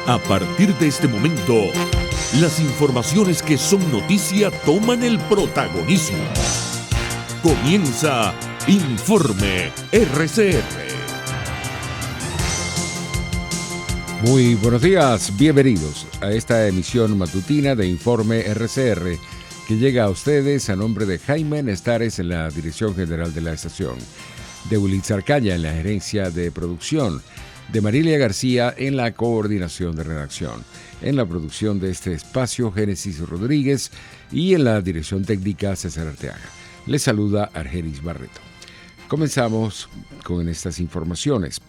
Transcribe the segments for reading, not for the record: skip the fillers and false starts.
A partir de este momento, las informaciones que son noticia toman el protagonismo. Comienza Informe RCR. Muy buenos días, bienvenidos a esta emisión matutina de Informe RCR que llega a ustedes a nombre de Jaime Nestares en la dirección general de la estación, de Ulitz Arcaya en la gerencia de producción, de Marilia García en la coordinación de redacción, en la producción de este espacio Génesis Rodríguez y en la dirección técnica César Arteaga. Les saluda Argenis Barreto. Comenzamos con estas informaciones.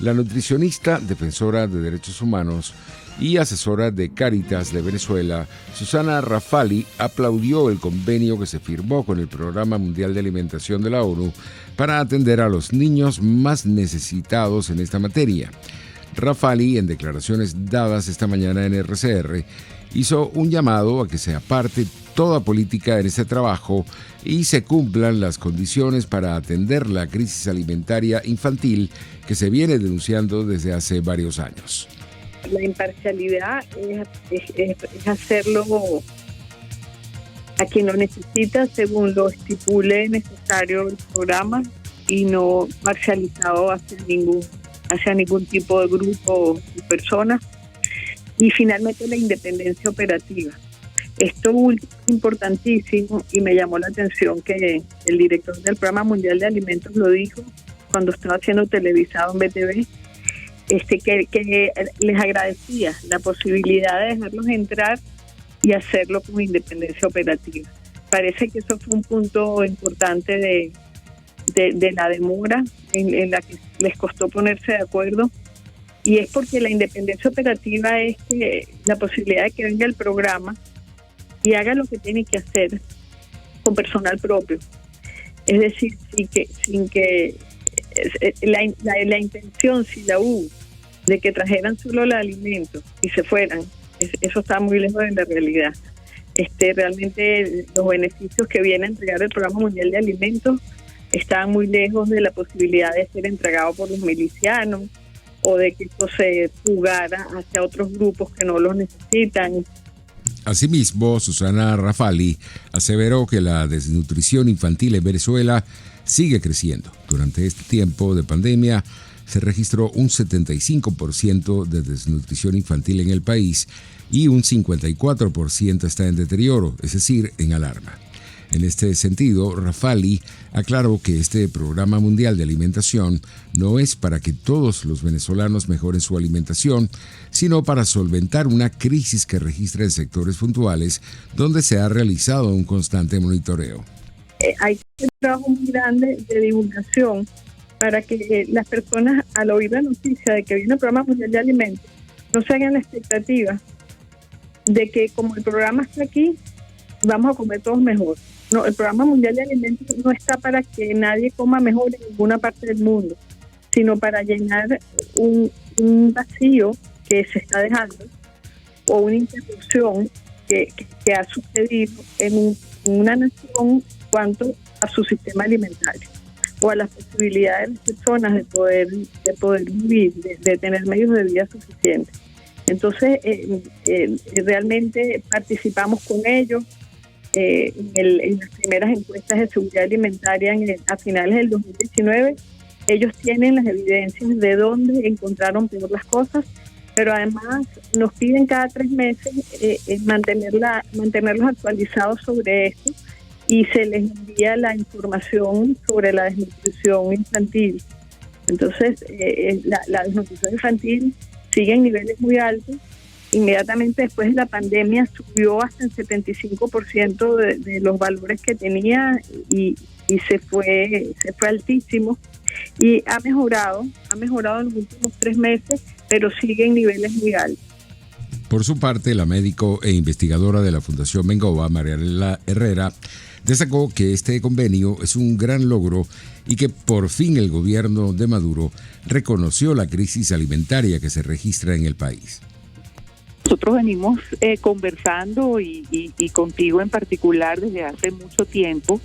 La nutricionista, defensora de derechos humanos y asesora de Cáritas de Venezuela, Susana Rafali, aplaudió el convenio que se firmó con el Programa Mundial de Alimentación de la ONU para atender a los niños más necesitados en esta materia. Rafali, en declaraciones dadas esta mañana en RCR, hizo un llamado a que se aparte toda política en este trabajo y se cumplan las condiciones para atender la crisis alimentaria infantil que se viene denunciando desde hace varios años. La imparcialidad es hacerlo a quien lo necesita según lo estipule necesario el programa y no parcializado hacia ningún tipo de grupo o persona. Y finalmente la independencia operativa. Esto es importantísimo y me llamó la atención que el director del Programa Mundial de Alimentos lo dijo cuando estaba siendo televisado en BTV, que les agradecía la posibilidad de dejarlos entrar y hacerlo con independencia operativa. Parece que eso fue un punto importante de la demora en la que les costó ponerse de acuerdo, y es porque la independencia operativa es que la posibilidad de que venga el programa y haga lo que tiene que hacer con personal propio. Es decir, sin que la intención, si la hubo, de que trajeran solo el alimento y se fueran, eso está muy lejos de la realidad. Realmente los beneficios que viene a entregar el Programa Mundial de Alimentos están muy lejos de la posibilidad de ser entregado por los milicianos o de que esto se fugara hacia otros grupos que no los necesitan. Asimismo, Susana Rafali aseveró que la desnutrición infantil en Venezuela sigue creciendo. Durante este tiempo de pandemia se registró un 75% de desnutrición infantil en el país y un 54% está en deterioro, es decir, en alarma. En este sentido, Rafali aclaró que este Programa Mundial de Alimentación no es para que todos los venezolanos mejoren su alimentación, sino para solventar una crisis que registra en sectores puntuales donde se ha realizado un constante monitoreo. Hay un trabajo muy grande de divulgación para que las personas, al oír la noticia de que viene el Programa Mundial de Alimentos, no se hagan la expectativa de que como el programa está aquí, vamos a comer todos mejor. No, el Programa Mundial de Alimentos no está para que nadie coma mejor en ninguna parte del mundo, sino para llenar un vacío que se está dejando o una interrupción que ha sucedido en una nación cuanto a su sistema alimentario o a las posibilidades de las personas de poder vivir, de tener medios de vida suficientes. Entonces, realmente participamos con ellos. En las primeras encuestas de seguridad alimentaria a finales del 2019, ellos tienen las evidencias de dónde encontraron peor las cosas, pero además nos piden cada 3 meses mantenerlos actualizados sobre esto y se les envía la información sobre la desnutrición infantil. Entonces, la desnutrición infantil sigue en niveles muy altos. Inmediatamente después de la pandemia subió hasta el 75% de los valores que tenía y se fue altísimo, y ha mejorado en los últimos 3 meses, pero sigue en niveles muy altos. Por su parte, la médico e investigadora de la Fundación Bengoa, Mariela Herrera, destacó que este convenio es un gran logro y que por fin el gobierno de Maduro reconoció la crisis alimentaria que se registra en el país. Nosotros venimos conversando y contigo en particular desde hace mucho tiempo.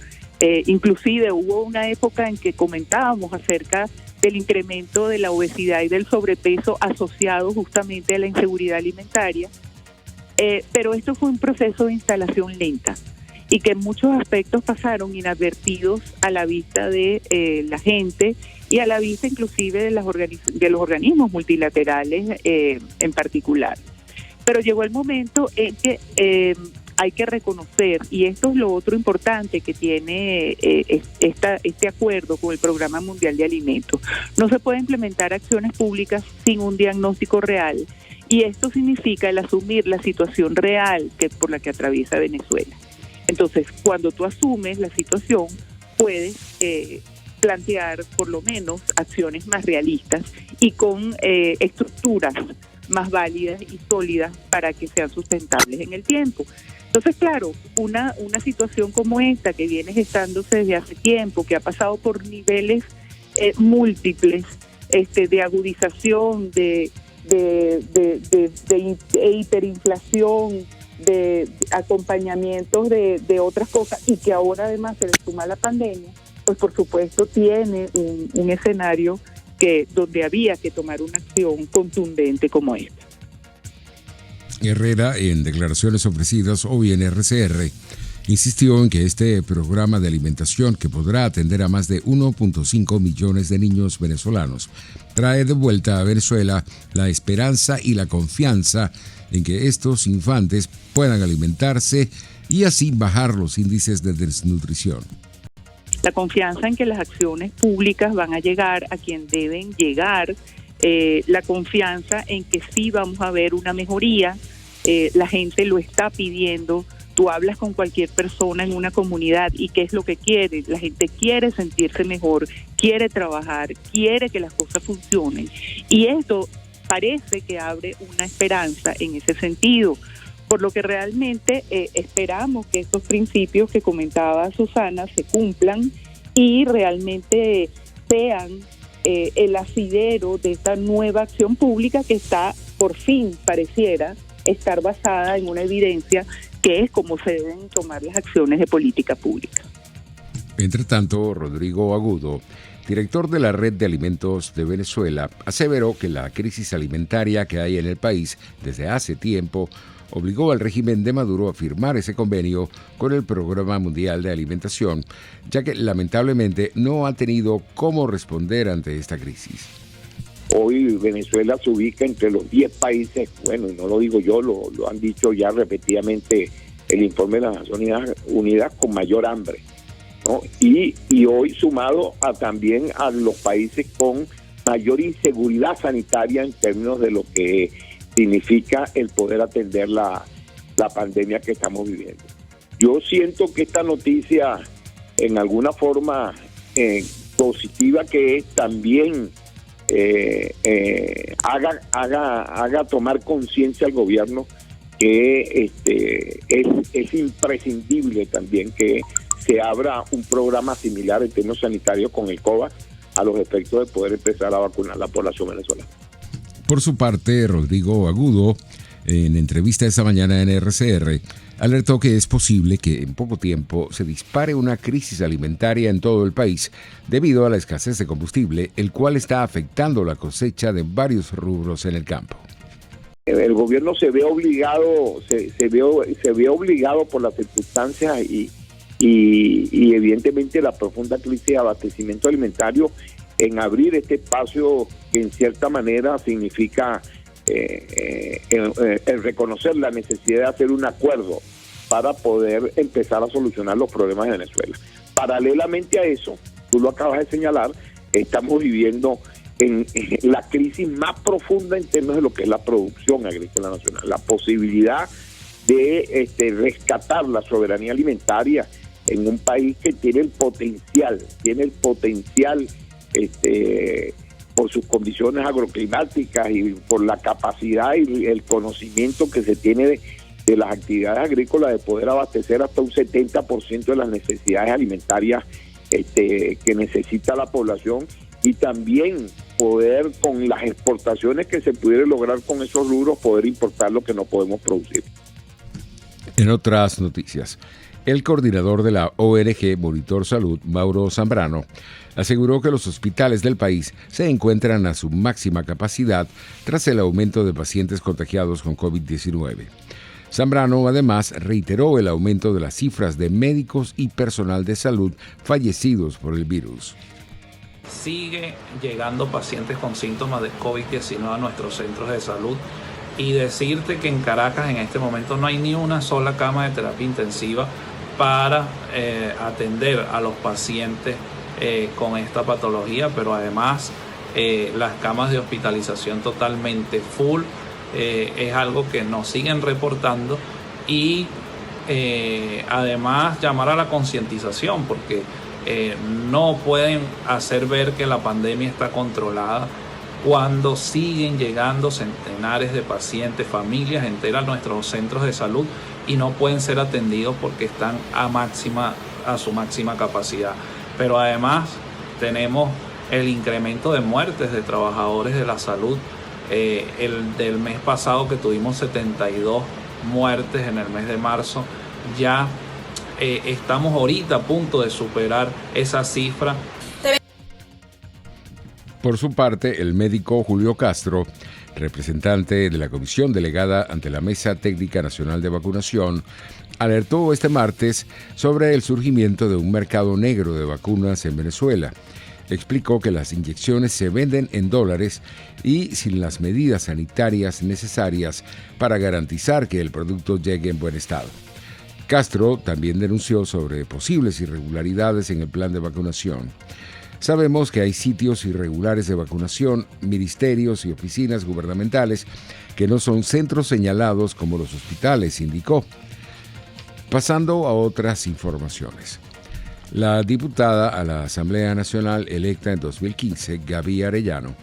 Inclusive hubo una época en que comentábamos acerca del incremento de la obesidad y del sobrepeso asociado justamente a la inseguridad alimentaria. Pero esto fue un proceso de instalación lenta y que en muchos aspectos pasaron inadvertidos a la vista de la gente y a la vista inclusive de los organismos multilaterales en particular. Pero llegó el momento en que hay que reconocer, y esto es lo otro importante que tiene este acuerdo con el Programa Mundial de Alimentos, no se puede implementar acciones públicas sin un diagnóstico real, y esto significa el asumir la situación real por la que atraviesa Venezuela. Entonces, cuando tú asumes la situación, puedes plantear por lo menos acciones más realistas y con estructuras más válidas y sólidas para que sean sustentables en el tiempo. Entonces, claro, una situación como esta, que viene gestándose desde hace tiempo, que ha pasado por niveles múltiples de agudización, de hiperinflación, de acompañamientos de otras cosas, y que ahora además se le suma la pandemia, pues por supuesto tiene un escenario donde había que tomar una acción contundente como esta. Herrera, en declaraciones ofrecidas hoy en RCR, insistió en que este programa de alimentación, que podrá atender a más de 1.5 millones de niños venezolanos, trae de vuelta a Venezuela la esperanza y la confianza en que estos infantes puedan alimentarse y así bajar los índices de desnutrición. La confianza en que las acciones públicas van a llegar a quien deben llegar, la confianza en que sí vamos a ver una mejoría, la gente lo está pidiendo. Tú hablas con cualquier persona en una comunidad y ¿qué es lo que quiere? La gente quiere sentirse mejor, quiere trabajar, quiere que las cosas funcionen, y esto parece que abre una esperanza en ese sentido, por lo que realmente esperamos que estos principios que comentaba Susana se cumplan y realmente sean el asidero de esta nueva acción pública que está, por fin, pareciera estar basada en una evidencia que es como se deben tomar las acciones de política pública. Entre tanto, Rodrigo Agudo, director de la Red de Alimentos de Venezuela, aseveró que la crisis alimentaria que hay en el país desde hace tiempo obligó al régimen de Maduro a firmar ese convenio con el Programa Mundial de Alimentación, ya que lamentablemente no ha tenido cómo responder ante esta crisis. Hoy Venezuela se ubica entre los 10 países, bueno, y no lo digo yo, lo han dicho ya repetidamente el informe de las Naciones Unidas, con mayor hambre, ¿no? Y hoy sumado también a los países con mayor inseguridad sanitaria en términos de lo que significa el poder atender la pandemia que estamos viviendo. Yo siento que esta noticia, en alguna forma positiva que es, también haga tomar conciencia al gobierno que es imprescindible también que se abra un programa similar en términos sanitarios con el COVAX a los efectos de poder empezar a vacunar a la población venezolana. Por su parte, Rodrigo Agudo, en entrevista esta mañana en RCR, alertó que es posible que en poco tiempo se dispare una crisis alimentaria en todo el país debido a la escasez de combustible, el cual está afectando la cosecha de varios rubros en el campo. El gobierno se ve obligado, se ve obligado por las circunstancias y evidentemente la profunda crisis de abastecimiento alimentario en abrir este espacio que en cierta manera significa el reconocer la necesidad de hacer un acuerdo para poder empezar a solucionar los problemas de Venezuela. Paralelamente a eso, tú lo acabas de señalar, estamos viviendo en la crisis más profunda en términos de lo que es la producción agrícola nacional, la posibilidad de rescatar la soberanía alimentaria en un país que tiene el potencial por sus condiciones agroclimáticas y por la capacidad y el conocimiento que se tiene de las actividades agrícolas de poder abastecer hasta un 70% de las necesidades alimentarias que necesita la población, y también poder, con las exportaciones que se pudiera lograr con esos rubros, poder importar lo que no podemos producir. En otras noticias, El coordinador de la ONG Monitor Salud, Mauro Zambrano, aseguró que los hospitales del país se encuentran a su máxima capacidad tras el aumento de pacientes contagiados con COVID-19. Zambrano además reiteró el aumento de las cifras de médicos y personal de salud fallecidos por el virus. Sigue llegando pacientes con síntomas de COVID-19 a nuestros centros de salud y decirte que en Caracas en este momento no hay ni una sola cama de terapia intensiva para atender a los pacientes con esta patología, pero además las camas de hospitalización totalmente full. Es algo que nos siguen reportando y además llamar a la concientización, porque no pueden hacer ver que la pandemia está controlada cuando siguen llegando centenares de pacientes, familias enteras a nuestros centros de salud y no pueden ser atendidos porque están a su máxima capacidad. Pero además tenemos el incremento de muertes de trabajadores de la salud. El del mes pasado, que tuvimos 72 muertes en el mes de marzo, ya estamos ahorita a punto de superar esa cifra. Por su parte, el médico Julio Castro, representante de la Comisión Delegada ante la Mesa Técnica Nacional de Vacunación, alertó este martes sobre el surgimiento de un mercado negro de vacunas en Venezuela. Explicó que las inyecciones se venden en dólares y sin las medidas sanitarias necesarias para garantizar que el producto llegue en buen estado. Castro también denunció sobre posibles irregularidades en el plan de vacunación. Sabemos que hay sitios irregulares de vacunación, ministerios y oficinas gubernamentales que no son centros señalados como los hospitales, indicó. Pasando a otras informaciones. La diputada a la Asamblea Nacional electa en 2015, Gaby Arellano,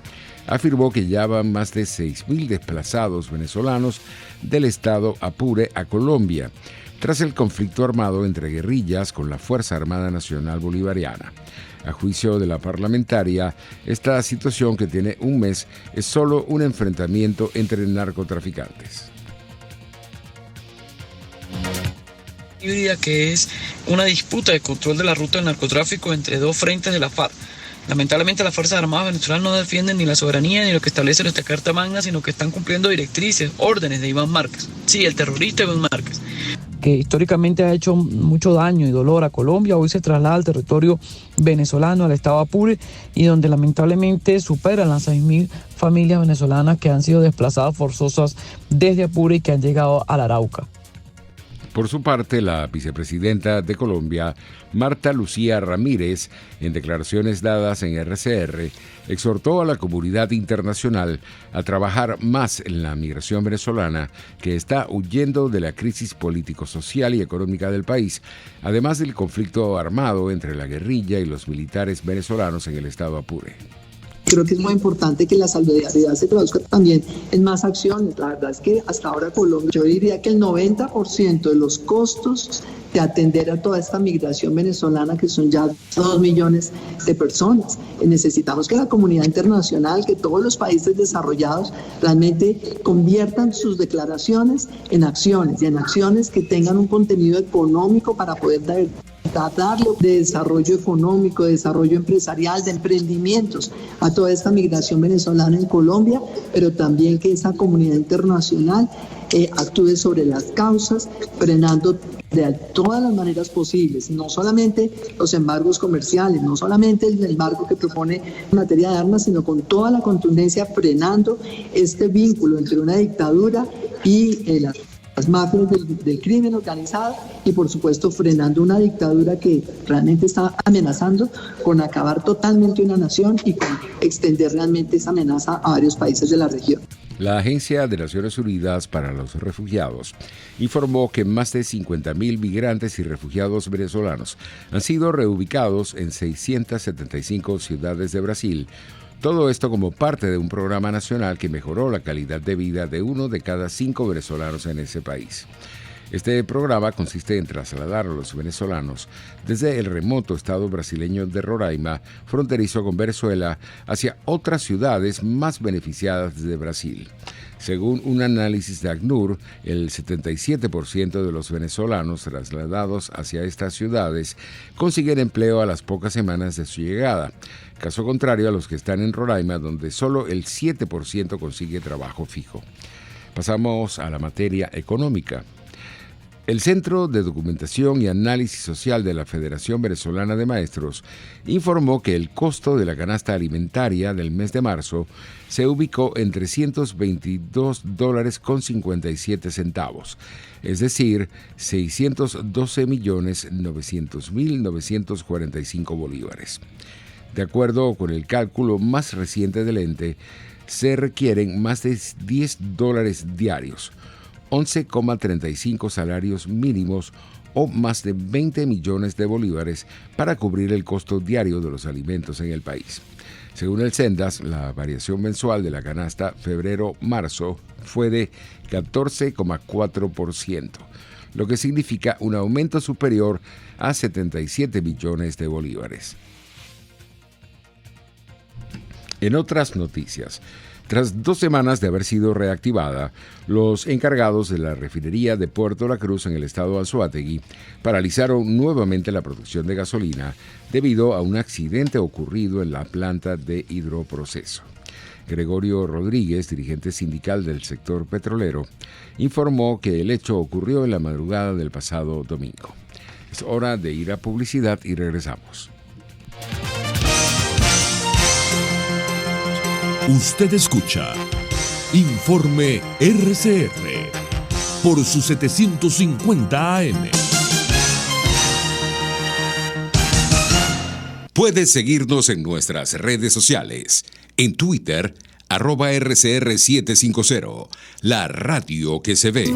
afirmó que ya van más de 6.000 desplazados venezolanos del estado Apure a Colombia, tras el conflicto armado entre guerrillas con la Fuerza Armada Nacional Bolivariana. A juicio de la parlamentaria, esta situación, que tiene un mes, es solo un enfrentamiento entre narcotraficantes. Que es una disputa de control de la ruta del narcotráfico entre dos frentes de la FARC. Lamentablemente las Fuerzas Armadas venezolanas no defienden ni la soberanía ni lo que establece nuestra Carta Magna, sino que están cumpliendo directrices, órdenes de Iván Márquez. Sí, el terrorista Iván Márquez, que históricamente ha hecho mucho daño y dolor a Colombia, hoy se traslada al territorio venezolano, al estado Apure, y donde lamentablemente superan las 6.000 familias venezolanas que han sido desplazadas forzosas desde Apure y que han llegado al Arauca. Por su parte, la vicepresidenta de Colombia, Marta Lucía Ramírez, en declaraciones dadas en RCR, exhortó a la comunidad internacional a trabajar más en la migración venezolana, que está huyendo de la crisis político-social y económica del país, además del conflicto armado entre la guerrilla y los militares venezolanos en el estado Apure. Creo que es muy importante que la solidaridad se traduzca también en más acciones. La verdad es que hasta ahora Colombia, yo diría que el 90% de los costos de atender a toda esta migración venezolana, que son ya 2 millones de personas, necesitamos que la comunidad internacional, que todos los países desarrollados realmente conviertan sus declaraciones en acciones, y en acciones que tengan un contenido económico para poder darle de desarrollo económico, de desarrollo empresarial, de emprendimientos a toda esta migración venezolana en Colombia, pero también que esa comunidad internacional actúe sobre las causas, frenando de todas las maneras posibles, no solamente los embargos comerciales, no solamente el embargo que propone en materia de armas, sino con toda la contundencia, frenando este vínculo entre una dictadura y las mafias del crimen organizado, y por supuesto frenando una dictadura que realmente está amenazando con acabar totalmente una nación y con extender realmente esa amenaza a varios países de la región. La Agencia de Naciones Unidas para los Refugiados informó que más de 50.000 migrantes y refugiados venezolanos han sido reubicados en 675 ciudades de Brasil. Todo esto como parte de un programa nacional que mejoró la calidad de vida de 1 de cada 5 venezolanos en ese país. Este programa consiste en trasladar a los venezolanos desde el remoto estado brasileño de Roraima, fronterizo con Venezuela, hacia otras ciudades más beneficiadas de Brasil. Según un análisis de ACNUR, el 77% de los venezolanos trasladados hacia estas ciudades consiguen empleo a las pocas semanas de su llegada, caso contrario a los que están en Roraima, donde solo el 7% consigue trabajo fijo. Pasamos a la materia económica. El Centro de Documentación y Análisis Social de la Federación Venezolana de Maestros informó que el costo de la canasta alimentaria del mes de marzo se ubicó en $322.57, es decir, 612.900.945 bolívares. De acuerdo con el cálculo más reciente del ente, se requieren más de $10 diarios, 11,35 salarios mínimos o más de 20 millones de bolívares para cubrir el costo diario de los alimentos en el país. Según el Sendas, la variación mensual de la canasta febrero-marzo fue de 14,4%, lo que significa un aumento superior a 77 millones de bolívares. En otras noticias, tras 2 semanas de haber sido reactivada, los encargados de la refinería de Puerto La Cruz en el estado de Anzoátegui paralizaron nuevamente la producción de gasolina debido a un accidente ocurrido en la planta de hidroproceso. Gregorio Rodríguez, dirigente sindical del sector petrolero, informó que el hecho ocurrió en la madrugada del pasado domingo. Es hora de ir a publicidad y regresamos. Usted escucha Informe RCR por su 750 AM. Puedes seguirnos en nuestras redes sociales. En Twitter, @RCR750, la radio que se ve.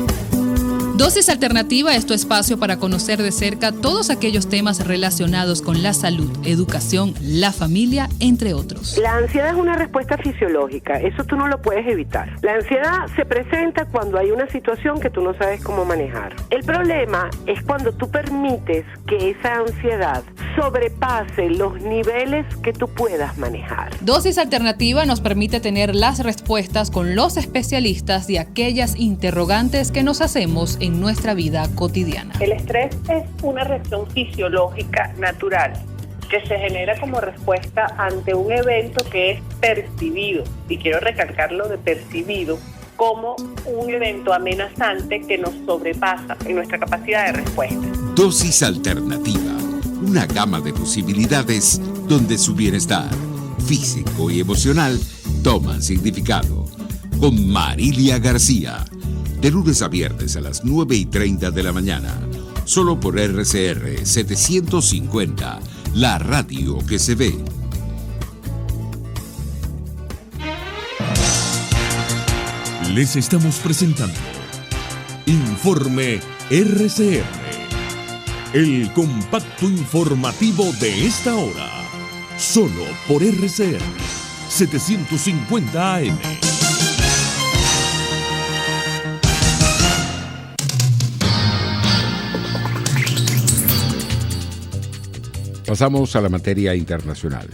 Dosis Alternativa es tu espacio para conocer de cerca todos aquellos temas relacionados con la salud, educación, la familia, entre otros. La ansiedad es una respuesta fisiológica, eso tú no lo puedes evitar. La ansiedad se presenta cuando hay una situación que tú no sabes cómo manejar. El problema es cuando tú permites que esa ansiedad sobrepase los niveles que tú puedas manejar. Dosis Alternativa nos permite tener las respuestas con los especialistas de aquellas interrogantes que nos hacemos en nuestra vida cotidiana. El estrés es una reacción fisiológica natural que se genera como respuesta ante un evento que es percibido, y quiero recalcar lo de percibido, como un evento amenazante que nos sobrepasa en nuestra capacidad de respuesta. Dosis Alternativa, una gama de posibilidades donde su bienestar físico y emocional toman significado. Con Marilia García, de lunes a viernes a las 9:30 de la mañana, solo por RCR 750, la radio que se ve. Les estamos presentando Informe RCR, el compacto informativo de esta hora, solo por RCR 750 AM. Pasamos a la materia internacional.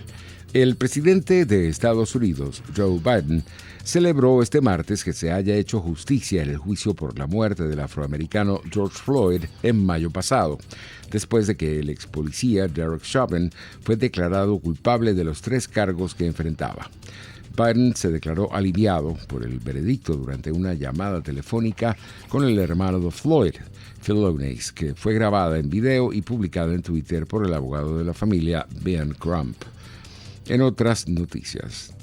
El presidente de Estados Unidos, Joe Biden, celebró este martes que se haya hecho justicia en el juicio por la muerte del afroamericano George Floyd en mayo pasado, después de que el ex policía Derek Chauvin fue declarado culpable de los 3 cargos que enfrentaba. Biden se declaró aliviado por el veredicto durante una llamada telefónica con el hermano de Floyd, Philonise, que fue grabada en video y publicada en Twitter por el abogado de la familia, Ben Crump. En otras noticias.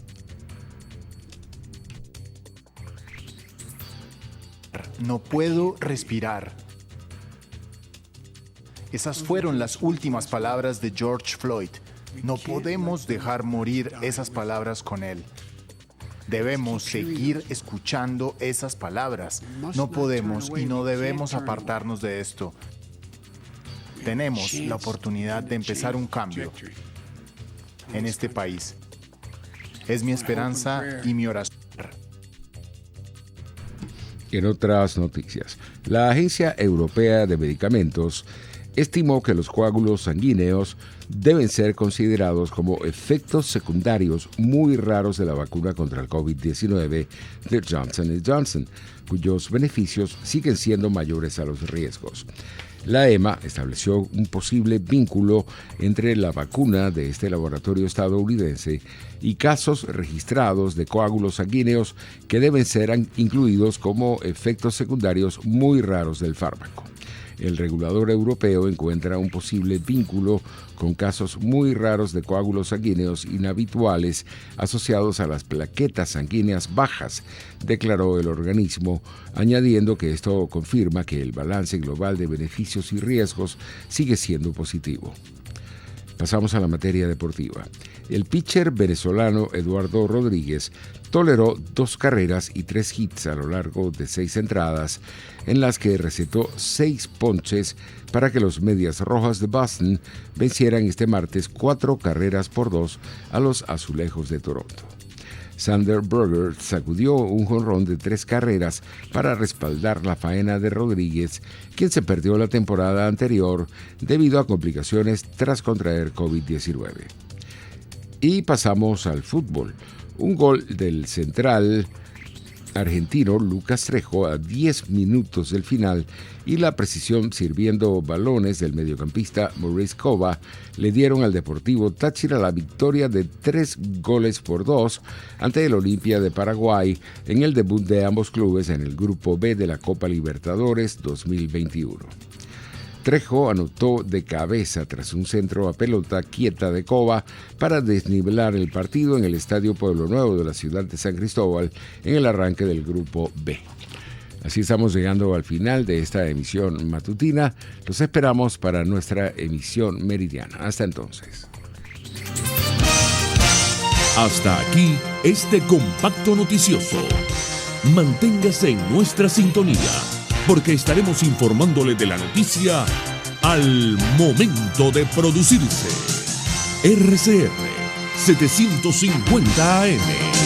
No puedo respirar. Esas fueron las últimas palabras de George Floyd. No podemos dejar morir esas palabras con él. Debemos seguir escuchando esas palabras. No podemos y no debemos apartarnos de esto. Tenemos la oportunidad de empezar un cambio en este país. Es mi esperanza y mi oración. En otras noticias, la Agencia Europea de Medicamentos estimó que los coágulos sanguíneos deben ser considerados como efectos secundarios muy raros de la vacuna contra el COVID-19 de Johnson & Johnson, cuyos beneficios siguen siendo mayores a los riesgos. La EMA estableció un posible vínculo entre la vacuna de este laboratorio estadounidense y casos registrados de coágulos sanguíneos que deben ser incluidos como efectos secundarios muy raros del fármaco. El regulador europeo encuentra un posible vínculo con casos muy raros de coágulos sanguíneos inhabituales asociados a las plaquetas sanguíneas bajas, declaró el organismo, añadiendo que esto confirma que el balance global de beneficios y riesgos sigue siendo positivo. Pasamos a la materia deportiva. El pitcher venezolano Eduardo Rodríguez toleró 2 carreras y 3 hits a lo largo de 6 entradas, en las que recetó 6 ponches para que los Medias Rojas de Boston vencieran este martes 4-2 a los Azulejos de Toronto. Sander Berger sacudió un jonrón de 3 carreras para respaldar la faena de Rodríguez, quien se perdió la temporada anterior debido a complicaciones tras contraer COVID-19. Y pasamos al fútbol. Un gol del central argentino Lucas Trejo a 10 minutos del final y la precisión sirviendo balones del mediocampista Maurice Cova le dieron al Deportivo Táchira la victoria de 3-2 ante el Olimpia de Paraguay en el debut de ambos clubes en el Grupo B de la Copa Libertadores 2021. Trejo anotó de cabeza tras un centro a pelota quieta de Cova para desnivelar el partido en el Estadio Pueblo Nuevo de la ciudad de San Cristóbal en el arranque del Grupo B. Así estamos llegando al final de esta emisión matutina. Los esperamos para nuestra emisión meridiana. Hasta entonces. Hasta aquí este compacto noticioso. Manténgase en nuestra sintonía, porque estaremos informándole de la noticia al momento de producirse. RCR 750 AM.